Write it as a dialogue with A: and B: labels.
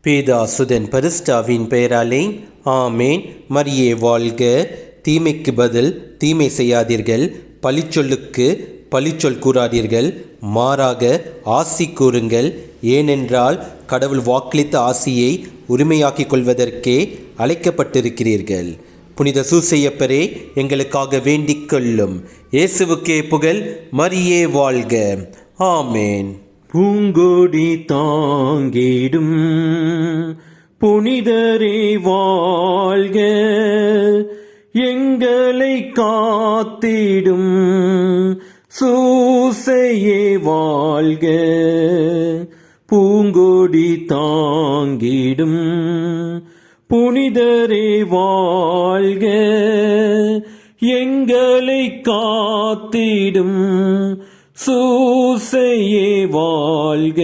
A: பேதா சுதன் பரிஸ்டாவின் பெயராலே ஆமேன். மரியே வாழ்க. தீமைக்கு பதில் தீமை செய்யாதீர்கள், பழிச்சொல்லுக்கு பழிச்சொல் கூறாதீர்கள், மாறாக ஆசி கூறுங்கள். ஏனென்றால் கடவுள் வாக்களித்த ஆசியை உரிமையாக்கிக் கொள்வதற்கே அழைக்கப்பட்டிருக்கிறீர்கள். புனித சூசையப்பரே, எங்களுக்காக வேண்டிக் கொள்ளும். இயேசுவுக்கே புகழ். மரியே வாழ்க. ஆமேன்.
B: பூங்கொடி தாங்கிடும் புனிதரே வாழ்க, எங்களை காத்திடும் சூசையே வாழ்க. பூங்கொடி தாங்கிடும் புனிதரே வாழ்க, எங்களை காத்திடும் சூசையே வாழ்க.